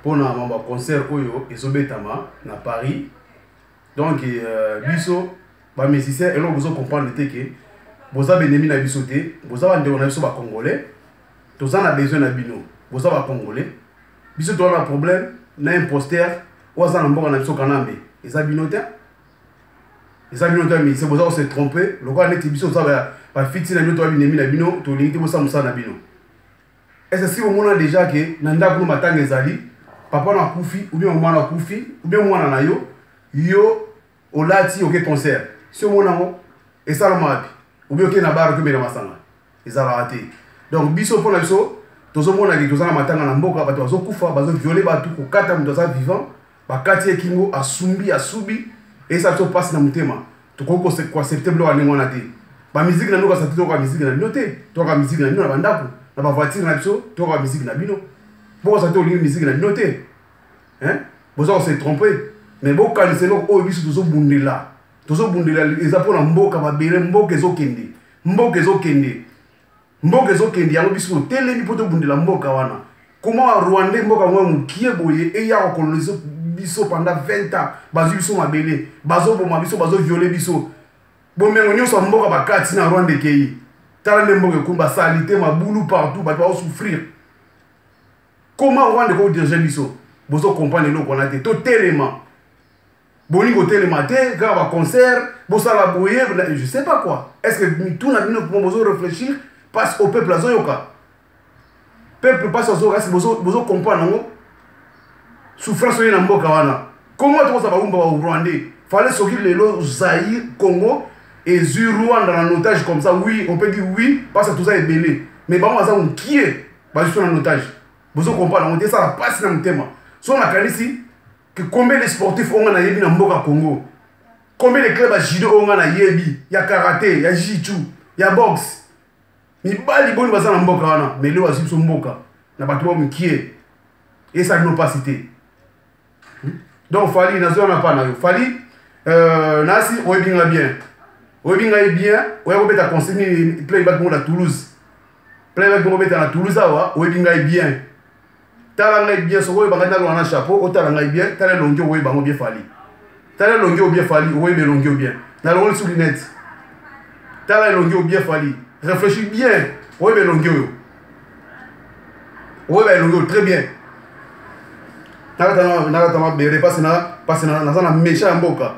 pour un concert oyo ezobetama na Paris. Donc biso ba musicien et là vous comprendre que vous avez ennemi na biso te, vous avez ndeko na biso ba congolais. Tous en a besoin na bino. Vous avez congolais. Biso to na problème na imposteur ou za na mboka na biso kanambe. Eza binote. Eza binote mais c'est vous se tromper. Le quoi net biso ça ba fiti na bino to ennemi na bino to limite bosa musa na bino. Est-ce que si vous montrez déjà que nanda ko matanga ezali papa na kufi ou bien mwana kufi ou bien mwana na yo olati ok concert si on a et ça le map ou bien ok na bar que bena masanga ils a raté donc biso pour la biso tozo mona ki toza na matanga na mboka bato bazo kufa bazo violer bato ko kata muto za vivant ba kati kingo asumbi asubi et ça se passe na mutema to ko ko acceptable wa ngwana te ba musique na no ka sa to ka musique na noté to ka musique na no na bandako na ba voiture na biso to ka musique na bino pourquoi ça to li musique na noté hein vous on s'est trompé. Mais bon, quand c'est là, oh, ils sont tous bundela. Tous bundela, ils apprennent mboka babere, mboka ezokende. Mboka ezokende. Mboka ezokende, yango biso tele ni poto bundela mboka wana. Comment Rwanda mboka mwa mukie boye et ya koloniser biso pendant 20 ans. Bazu biso mabele, bazo boma biso, bazo violer biso. Bon mais on so mboka bakati na Rwanda kei. Tala mboka kumba salité mabulu partout, ba va souffrir. Comment Rwanda ko diriger biso? Bozo comprendre lo qu'on a été totalement. Bolingo télématé, quand on va concert, bossa la bouille, je sais pas quoi. Est-ce que tout n'a pas besoin de réfléchir, passe au peuple à Zoyoka. Peuple passe au Zoyoka, est-ce que vous comprenez souffrance sur une mboka wana. Comment tu vas au Rwandais? Fallait sortir les lots Zaïre, Congo et Rwanda en otage comme ça. Oui, on peut dire oui, parce que tout ça est belé. Mais bon, on qui est basé en otage. Vous comprenez, on dit ça passe dans le thème. Si on a ici, combien de sportifs ont na yebi na mboka Congo? Combien de clubs à judo ont na yebi? Ya karaté, ya jiu-jitsu, ya boxe. Ni bali boni baza na mboka wana, mais le wasi so mboka. Na bato ba mkié. Et ça ne pas citer. Donc fali na zo na pa na yo. Fali nasi oyebinga bien. Oyebinga bien, oya beta consigner playback mo na Toulouse. Playback mo beta na Toulouse awa, oyebinga bien. Talanga bien so woy bangana lona chapeau o talanga bien tala longi woy bango bien fali tala longi o bien fali woy be longi o bien na longi sous lunette tala longi o bien fali réfléchis bien woy be longi o woy be longi très bien naka tama bere passe na zana méchant mboka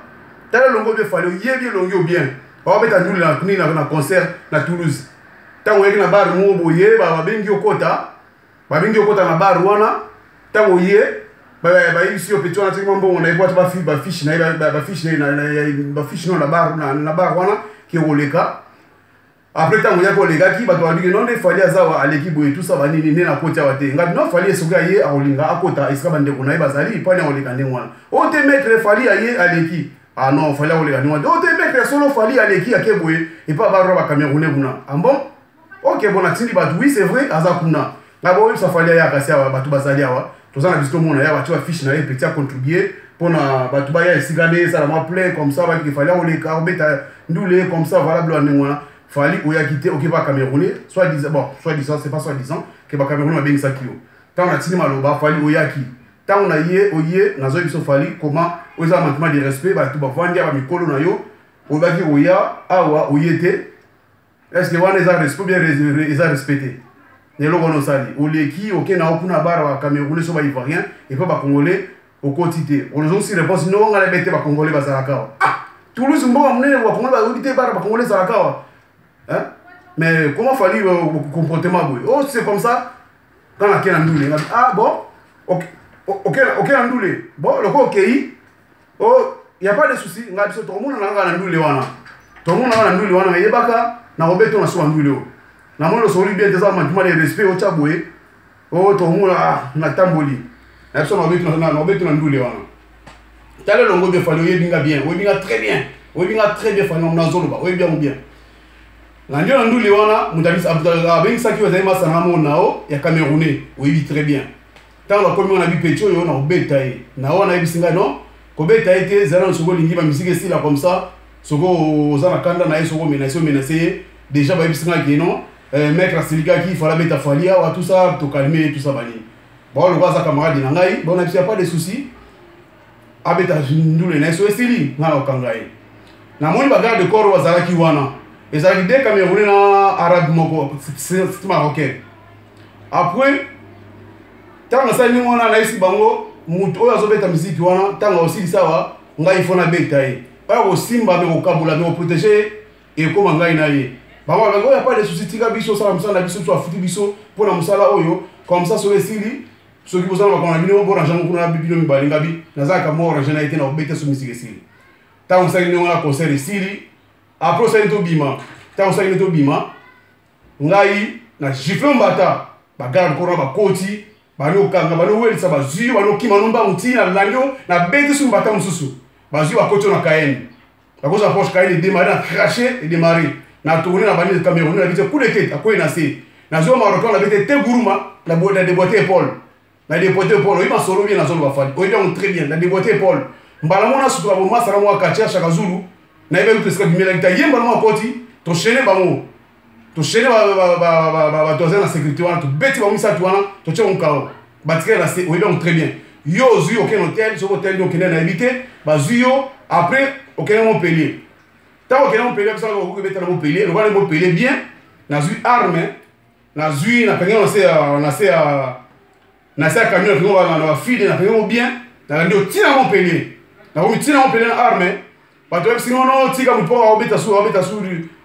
tala longi o bien fali yé bien longi o bien o beta ndule na kuni na concert na Toulouse tango yeki na bar mo boye ba bengi o kota babingi okota na bar wana tango ye ba ici au petit on a dit bon on a boîte ba fiche na ba fiche na bar wana ki roleka après tango ya ko lega ki ba to abiki non de fali azawa aleki boye tout ça ba nini na kota wa te ngati non fali esoga ye akolinga akota esika bande ko na bazali pa na oleka ndenge wana o te mettre fali aye aleki ah non fali oleka ndenge wana o te mettre solo fali aleki akeboye et pas ba roba camerounais kuna bon OK bon atindi ba oui c'est vrai azakuna ngabo ça fallait ya kasi awa batu bazali awa tozana bisto mona ya batu fiche na petit à contribuer pour na batu ba ya isigane ça la moi plein comme ça ba qu'il fallait on les carbeta ndule comme ça valable en ngwana fallait oya quitter OK ba camerounais soit disant c'est pas soit disant que ba camerounais ba bengisa kio tant on a tini maloba fallait oya ki tant on a yé oye nazo biso fallait comment oza manquement de respect ba tu ba vandia ba mikolo na yo oba ki oya awa oyete est-ce que wana eza respect bien eza respecté Nelo bono sali oleki OK na okuna bara wa Camerounais so ba ivoirien et pas ba congolais au quotidien on nous aussi réponse non ngala bete ba congolais ba zalaka ah Toulouse mboka munene wa congolais ba odité bara ba congolais zalaka hein mais comment fallait comportement boy oh c'est comme ça quand la kena ndule ah bon OK na ndule bon le ko OK oh y a pas de souci ngati so to mona na ndule wana to mona na ndule wana yebaka na obeto na so ndule na mono soli bien des armes de respect au chaboué oh to mula na tamboli na so na obeto na ndule wana tale longo bien fallait yebinga bien oyebinga très bien fallait na zolo ba oyebia mo bien na ndio na ndule wana mutalis abeng saki wa zaima sana mo nao ya camerounais oyebi très bien tant la komi on a bi pecho yo na obeta e na wana yebisinga non ko beta ete zana sogo lingi ba musique style comme ça sogo ozana kanda na yeso menacer déjà ba yebisinga ki non maître Asilika qui fallait mettre Falia ou tout ça, tout calmer, tout ça, bani. bon le voit ça camarade na ngai bon il y a pas de souci abeta ndule na so esili na okangai na moni bagarde de corps wazala ki wana ezali de Camerounais na arabe moko c'est marocain après tanga sa ni mona na isi bango mutu oyo azobeta musique wana tanga aussi sawa ngai fona beta ye ba ko simba me ko kabula me ko protéger et comme ngai na ye bango bango ya pas de souci tika biso ça musala na biso to afuti biso pona musala oyo comme ça so esili so ki bozala ba kona bino bo range kuna bibino mibali ngabi nazaka mo range na été na obeta so musique esili tanga sa ni ngona concert esili après ça to bima tanga sa ni to bima ngai na gifle mbata ba garde ko ba koti bano kanga bano welisa bazui bano kima nomba mutina lanyo na beti su mbata mususu bazui ba koti na kaeni ba koza poche kaeni démarrer na cracher et démarrer na tourner na bani Cameroun na bité coup de tête akoy na se na zo marocain na bité te gouruma na boîte de boîte épaule na de boîte épaule oui ma solo bien na zone ba fali oui donc très bien na de boîte épaule mbala mona su ba ma sara mo katia chaka zulu na ibe tout ce que bimela ta yemba mo koti to chaîner ba mo to chaîner ba tozer la sécurité wana to beti ba misa tu wana to tche on kao batikela la c'est oui donc très bien yo zui aucun hôtel sur hôtel donc na habité ba zuyo après aucun Montpellier tant aucun Montpellier ça on va mettre Montpellier on va le Montpellier bien na zui arme na zui na penga na se camion qui on va na file na penga bien na ndio tina Montpellier na on tina Montpellier na arme ba to sinon non tika mu po obeta su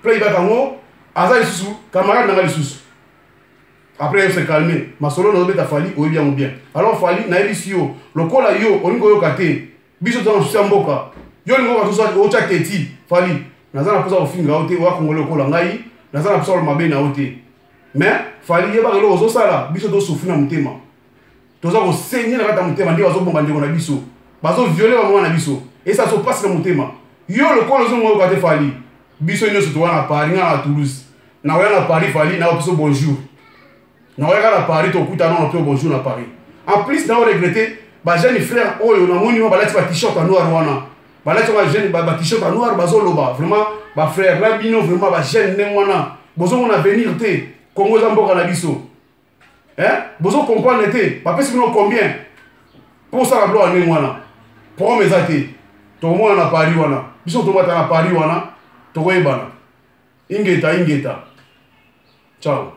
play back ngo aza lisusu camarade na lisusu après il s'est calmé ma solo na obeta fali o bien ou bien alors fali na ebisio lokola yo oningo yo kate biso dans mboka yo ningo ka tosa o cha keti fali nazana posa ofinga ote wa kongolo lokola ngai nazana posa mabe na ote mais fali yeba lo ozo sala biso do sofuna mutema toza ko senye na kata mutema ndio bazo bomba ndeko na biso bazo violer ba mwana na biso et ça se passe na mutema yo lokola zo ngo kate fali biso ino soto wana Paris na Toulouse na wana Paris fali na biso bonjour na wana Paris to kuta na to bonjour na Paris en plus na regretter ba jeune frère oyo na moni ba lati ba t-shirt noir wana ba lati ba jeune ba t-shirt noir bazo loba vraiment ba frère la bino vraiment ba jeune ne wana bozo on avenir te Congo za mboka na biso bozo comprendre te ba pesi bino combien pour ça la bloa ne wana pour mes até to mo na Paris wana biso to mata na Paris wana to koyebana ingeta ciao.